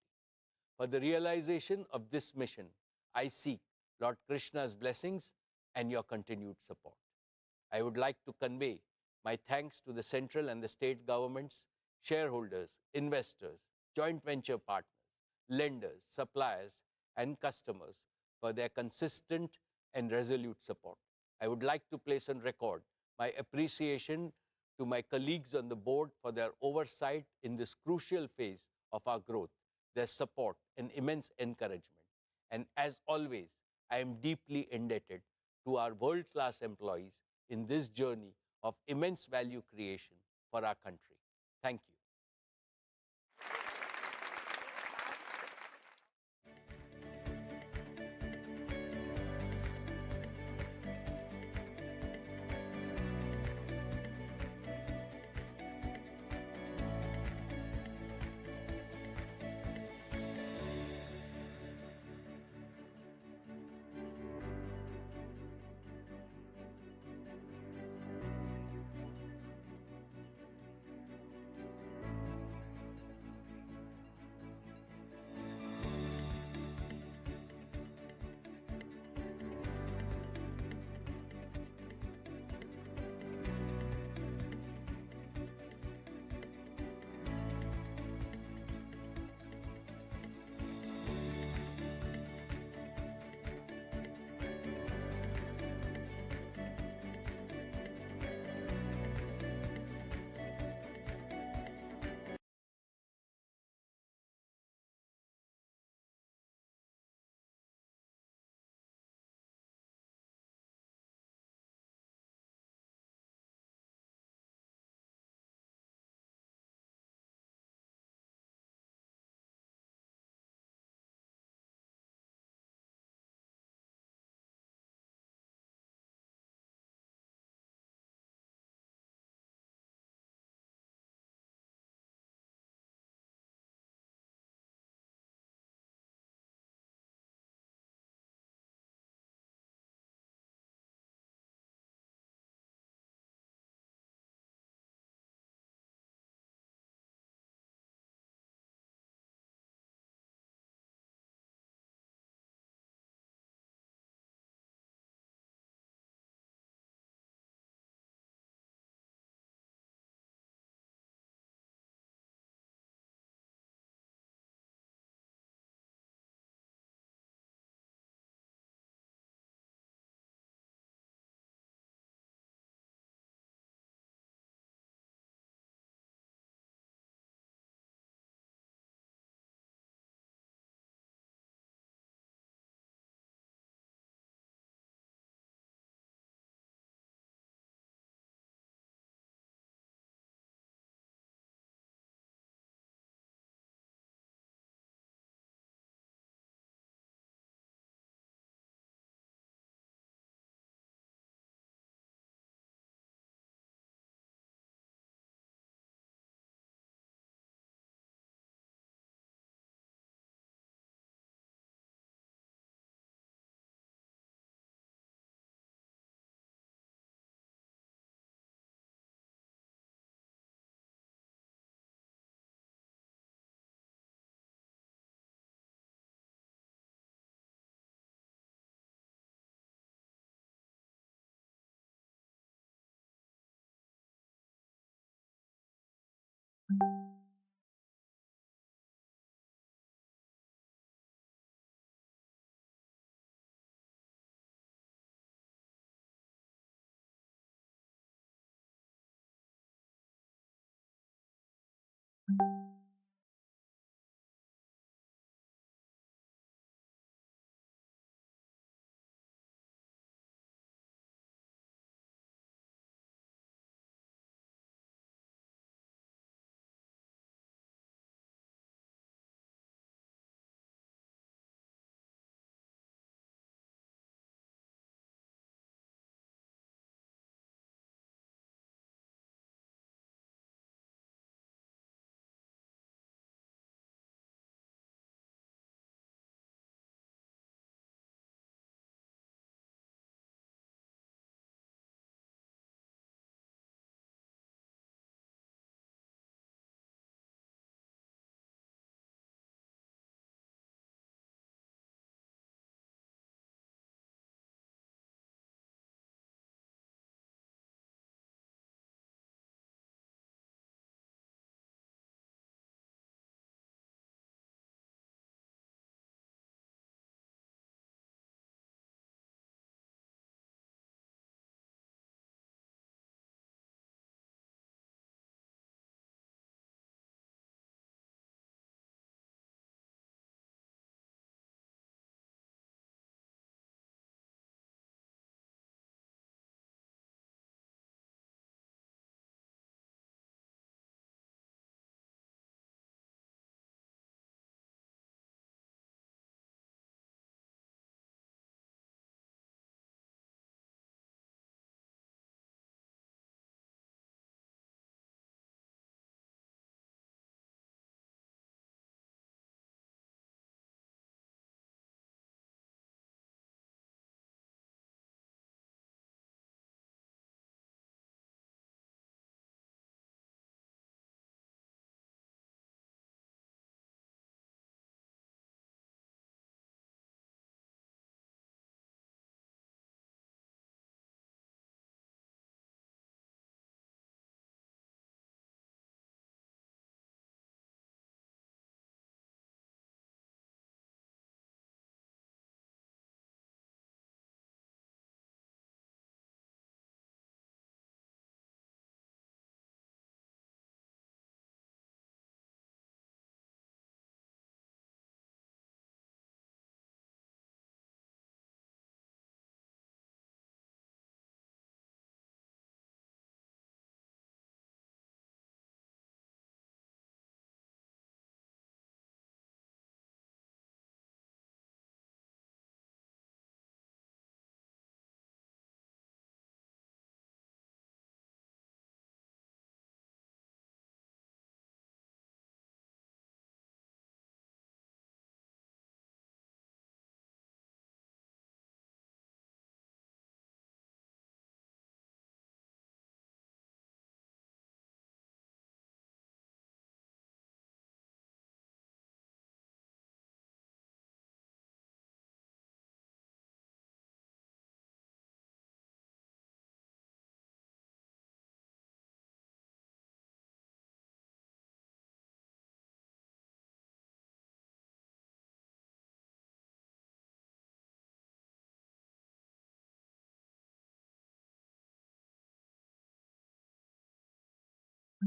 A: For the realization of this mission, I seek Lord Krishna's blessings and your continued support. I would like to convey my thanks to the central and the state governments, shareholders, investors, joint venture partners, lenders, suppliers, and customers for their consistent and resolute support. I would like to place on record my appreciation to my colleagues on the board for their oversight in this crucial phase of our growth, their support and immense encouragement. And as always, I am deeply indebted to our world-class employees in this journey of immense value creation for our country. Thank you.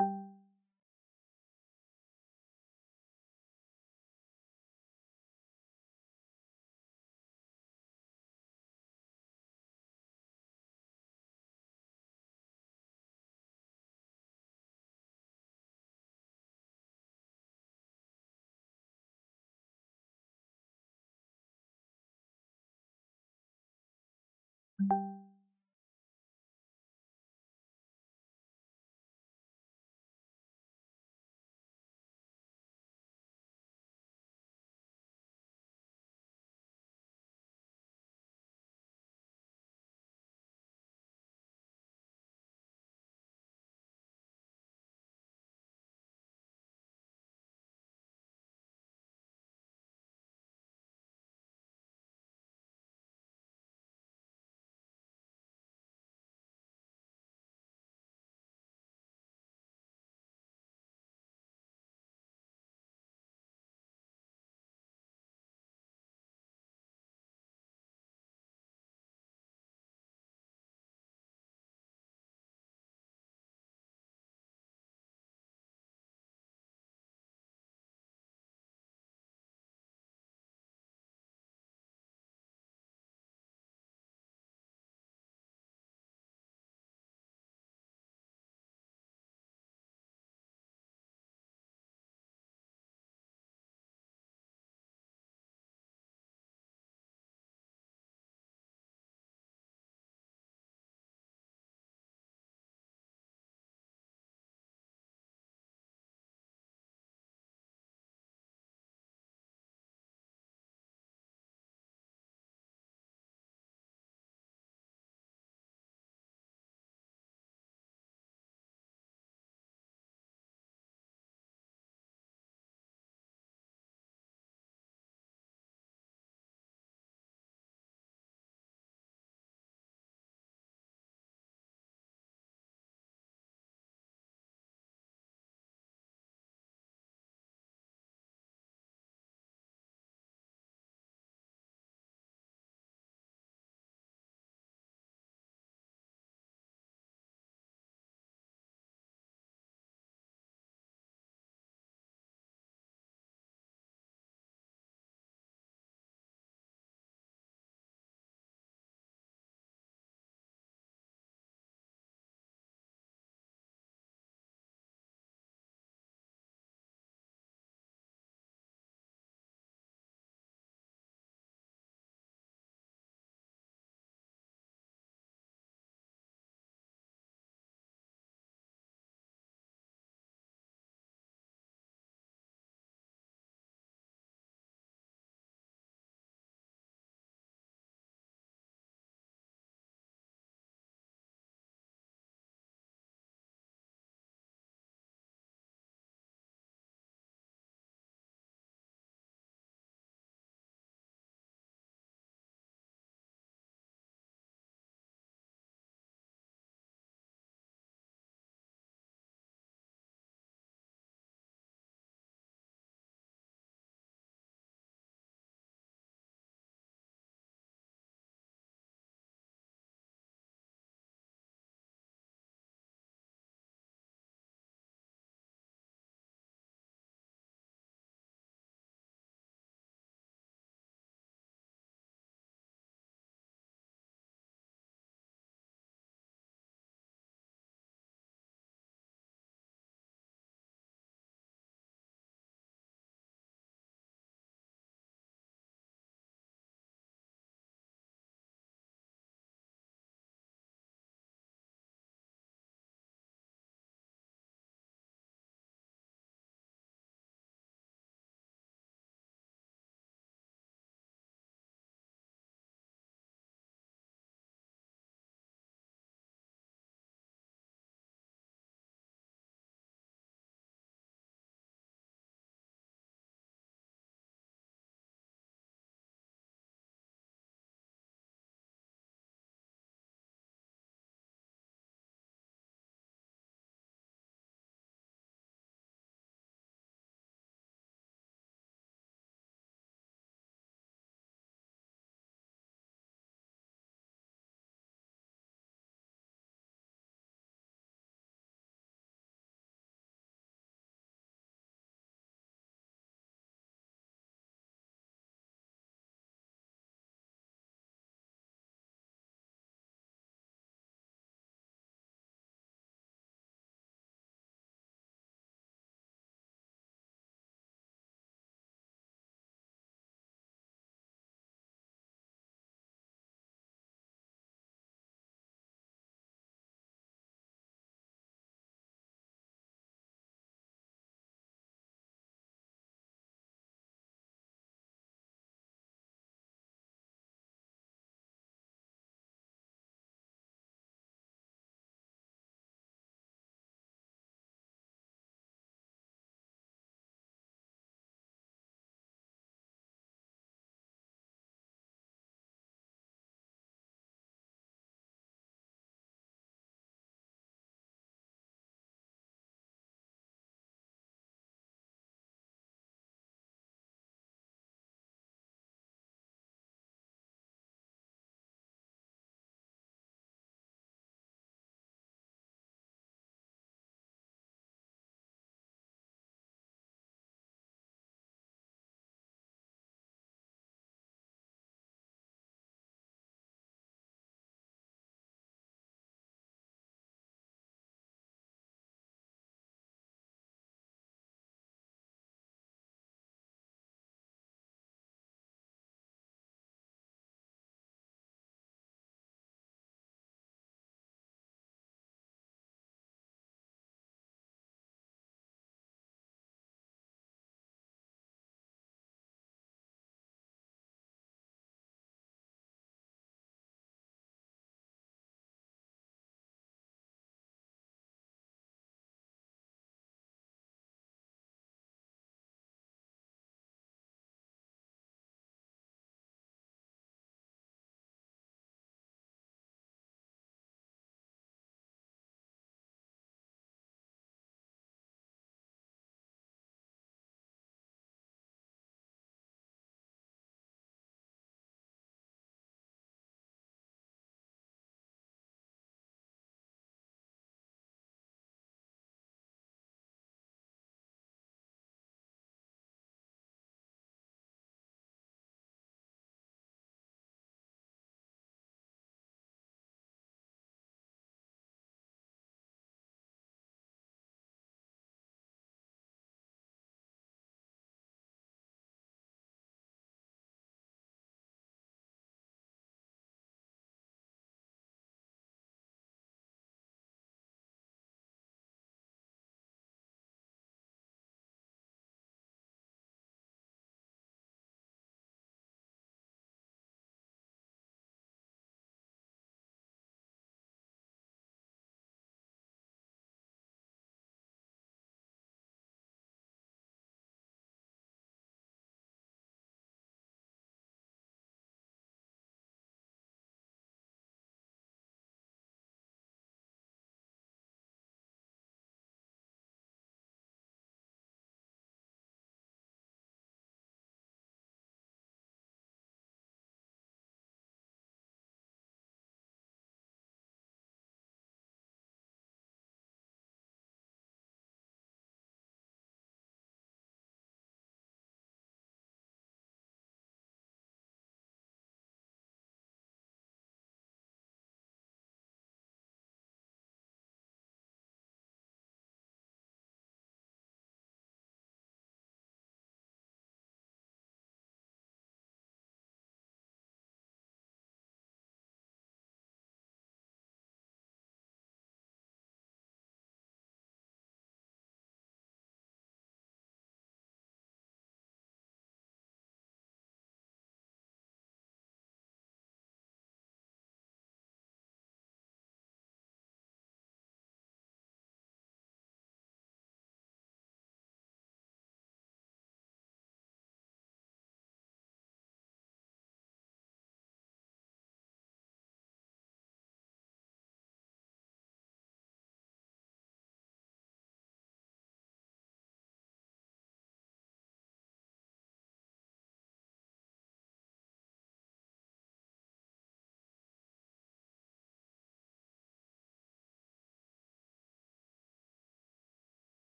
B: you.